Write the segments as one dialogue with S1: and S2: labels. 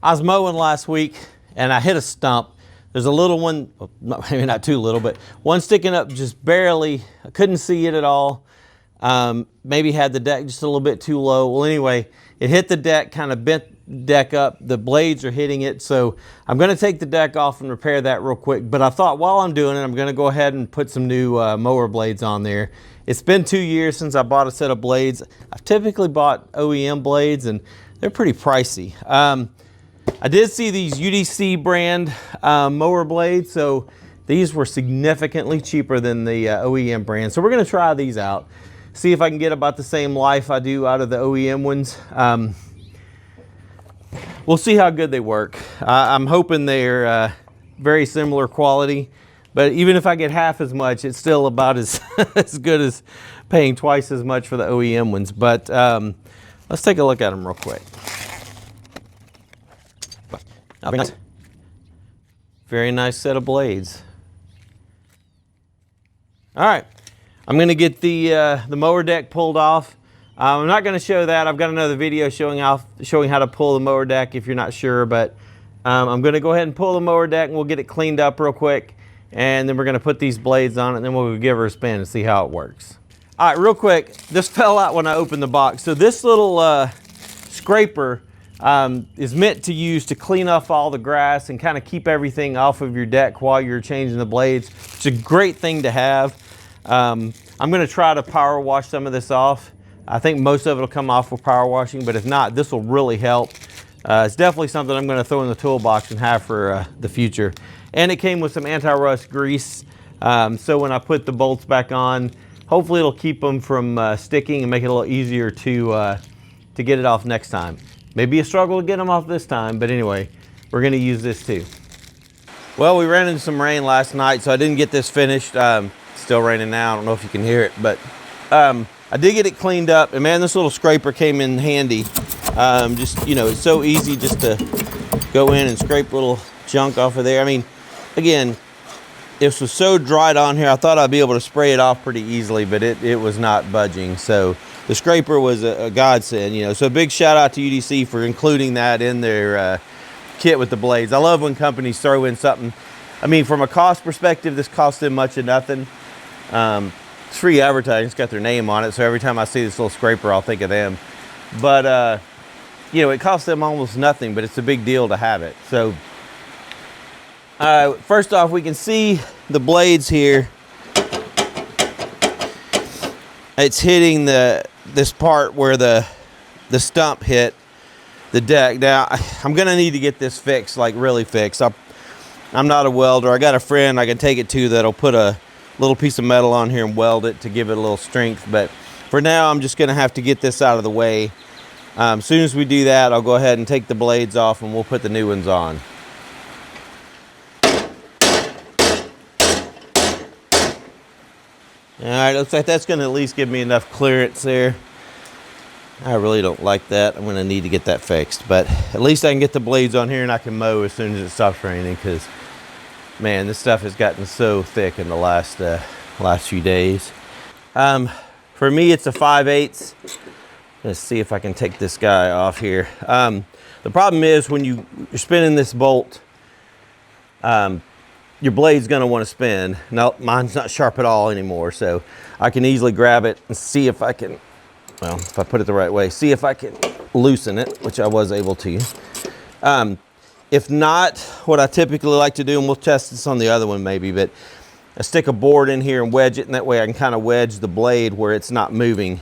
S1: I was mowing last week and I hit a stump. There's a little one, maybe not too little, but one sticking up just barely. I couldn't see it at all. Maybe had the deck just a little bit too low. Well, anyway, it hit the deck, kind of bent the deck up. The blades are hitting it. So I'm going to take the deck off and repair that real quick. But I thought while I'm doing it, I'm going to go ahead and put some new mower blades on there. It's been 2 years since I bought a set of blades. I've typically bought OEM blades and they're pretty pricey. I did see these UDC brand mower blades. So these were significantly cheaper than the OEM brand. So we're going to try these out. See if I can get about the same life I do out of the OEM ones. We'll see how good they work. I'm hoping they're very similar quality, but even if I get half as much, it's still about as, as good as paying twice as much for the OEM ones. But let's take a look at them real quick. Very nice. Very nice set of blades. All right. I'm going to get the mower deck pulled off. I'm not going to show that. I've got another video showing how to pull the mower deck if you're not sure, but I'm going to go ahead and pull the mower deck and we'll get it cleaned up real quick, and then we're going to put these blades on it and then we'll give her a spin and see how it works. All right, real quick, this fell out when I opened the box. So this little scraper is meant to use to clean off all the grass and kind of keep everything off of your deck while you're changing the blades. It's a great thing to have. I'm going to try to power wash some of this off. I think most of it will come off with power washing, but if not, this will really help. It's definitely something I'm going to throw in the toolbox and have for the future. And it came with some anti-rust grease. So when I put the bolts back on, hopefully it'll keep them from sticking and make it a little easier to get it off next time. Maybe a struggle to get them off this time, but anyway, we're going to use this too. Well, we ran into some rain last night, so I didn't get this finished. Still raining now. I don't know if you can hear it, but I did get it cleaned up, and man, this little scraper came in handy. Just, you know, it's so easy just to go in and scrape little junk off of there. I mean, again, this was so dried on here, I thought I'd be able to spray it off pretty easily, but it was not budging. So the scraper was a godsend, you know. So big shout out to UDC for including that in their kit with the blades. I love when companies throw in something. I mean, from a cost perspective, this cost them much of nothing. It's free advertising. It's got their name on it, so every time I see this little scraper, I'll think of them. But you know, it costs them almost nothing, but it's a big deal to have it. So first off, we can see the blades here. It's hitting this part where the stump hit the deck. Now I'm gonna need to get this fixed, like really fixed. I'm not a welder. I got a friend I can take it to that'll put a little piece of metal on here and weld it to give it a little strength. But for now, I'm just gonna have to get this out of the way. As soon as we do that, I'll go ahead and take the blades off and we'll put the new ones on. All right, looks like that's gonna at least give me enough clearance there. I really don't like that. I'm gonna need to get that fixed, but at least I can get the blades on here and I can mow as soon as it stops raining, because man, this stuff has gotten so thick in the last few days. For me, it's a 5/8. Let's see if I can take this guy off here. The problem is when you're spinning this bolt, your blade's gonna want to spin. No, mine's not sharp at all anymore, so I can easily grab it and see if I can, well, if I put it the right way, see if I can loosen it, which I was able to. If not, what I typically like to do, and we'll test this on the other one maybe, but I stick a board in here and wedge it, and that way I can kind of wedge the blade where it's not moving.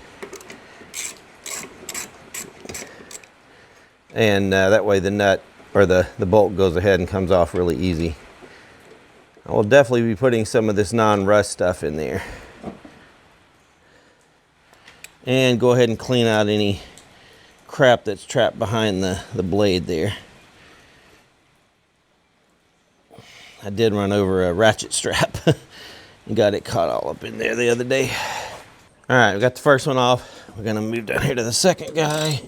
S1: And that way the nut or the bolt goes ahead and comes off really easy. I will definitely be putting some of this non-rust stuff in there. And go ahead and clean out any crap that's trapped behind the blade there. I did run over a ratchet strap and got it caught all up in there the other day. All right, we got the first one off. We're gonna move down here to the second guy.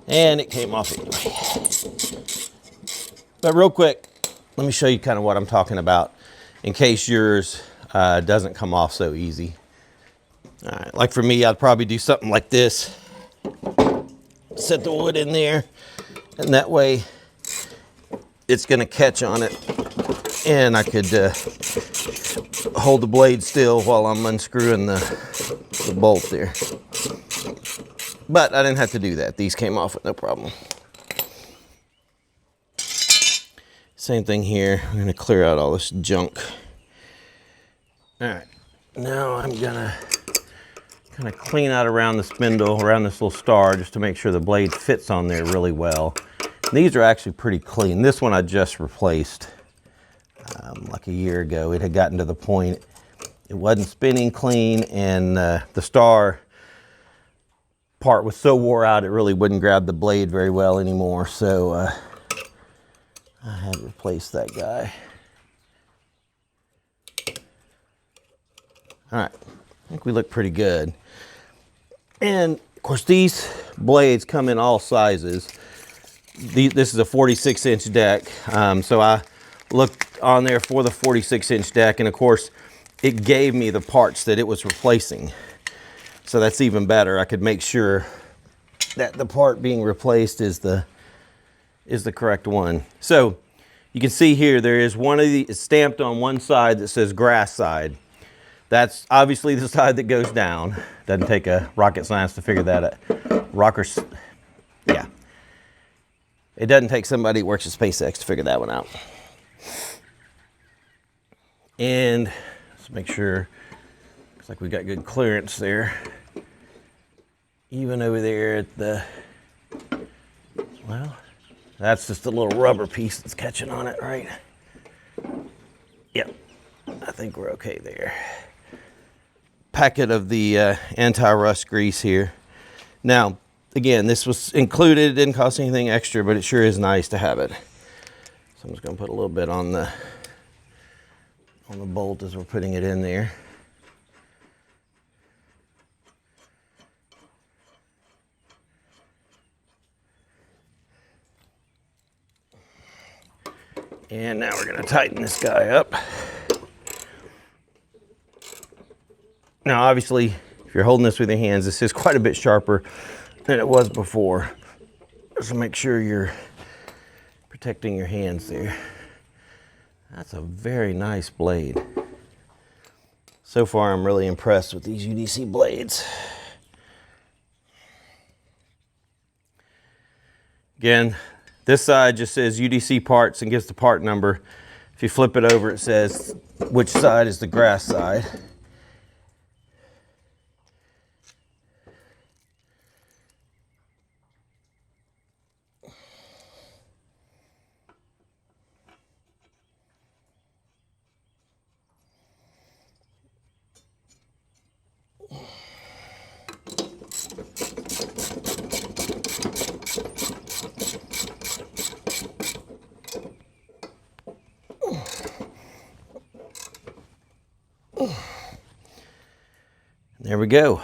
S1: And it came off anyway. But real quick, let me show you kind of what I'm talking about in case yours doesn't come off so easy. All right, like for me, I'd probably do something like this. set the wood in there, and that way it's going to catch on it, and I could hold the blade still while I'm unscrewing the bolt there. But I didn't have to do that. These came off with no problem. Same thing here. I'm going to clear out all this junk. All right, now I'm going to kind of clean out around the spindle, around this little star, just to make sure the blade fits on there really well. These are actually pretty clean. This one I just replaced like a year ago. It had gotten to the point it wasn't spinning clean, and the star part was so wore out it really wouldn't grab the blade very well anymore. So I had to replace that guy. All right, I think we look pretty good. And of course these blades come in all sizes. This is a 46-inch deck, so I looked on there for the 46-inch deck, and of course it gave me the parts that it was replacing. So that's even better. I could make sure that the part being replaced is the correct one. So you can see here there is one of these stamped on one side that says grass side. That's obviously the side that goes down. Doesn't take a rocket science to figure that out. Yeah. It doesn't take somebody who works at SpaceX to figure that one out. And let's make sure, looks like we got good clearance there. Even over there at the, well, that's just a little rubber piece that's catching on it, right? Yep, I think we're okay there. Packet of the anti-rust grease here. Now, again, this was included, it didn't cost anything extra, but it sure is nice to have it. So I'm just gonna put a little bit on the bolt as we're putting it in there. And now we're gonna tighten this guy up. Now, obviously, if you're holding this with your hands, this is quite a bit sharper than it was before. So make sure you're protecting your hands there. That's a very nice blade. So far, I'm really impressed with these UDC blades. Again, this side just says UDC parts and gives the part number. If you flip it over, it says which side is the grass side. There we go.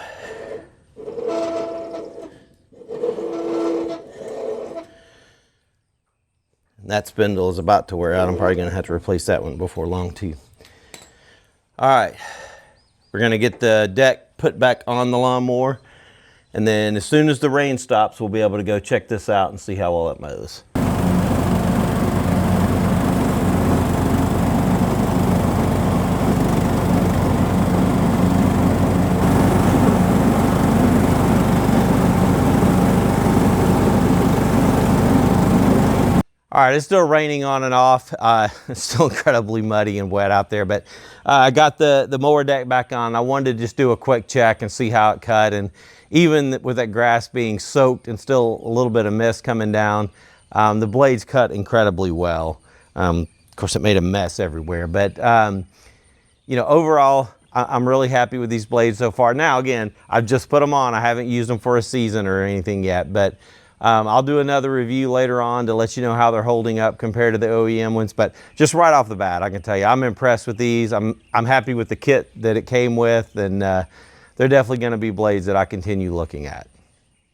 S1: And that spindle is about to wear out. I'm probably going to have to replace that one before long too. All right, we're going to get the deck put back on the lawnmower, and then as soon as the rain stops, we'll be able to go check this out and see how well it mows. All right, it's still raining on and off. It's still incredibly muddy and wet out there, but I got the mower deck back on. I wanted to just do a quick check and see how it cut. And even with that grass being soaked and still a little bit of mist coming down, the blades cut incredibly well. Of course, it made a mess everywhere, but you know, overall, I'm really happy with these blades so far. Now, again, I've just put them on. I haven't used them for a season or anything yet, but I'll do another review later on to let you know how they're holding up compared to the OEM ones. But just right off the bat, I can tell you I'm impressed with these. I'm happy with the kit that it came with, and they're definitely going to be blades that I continue looking at.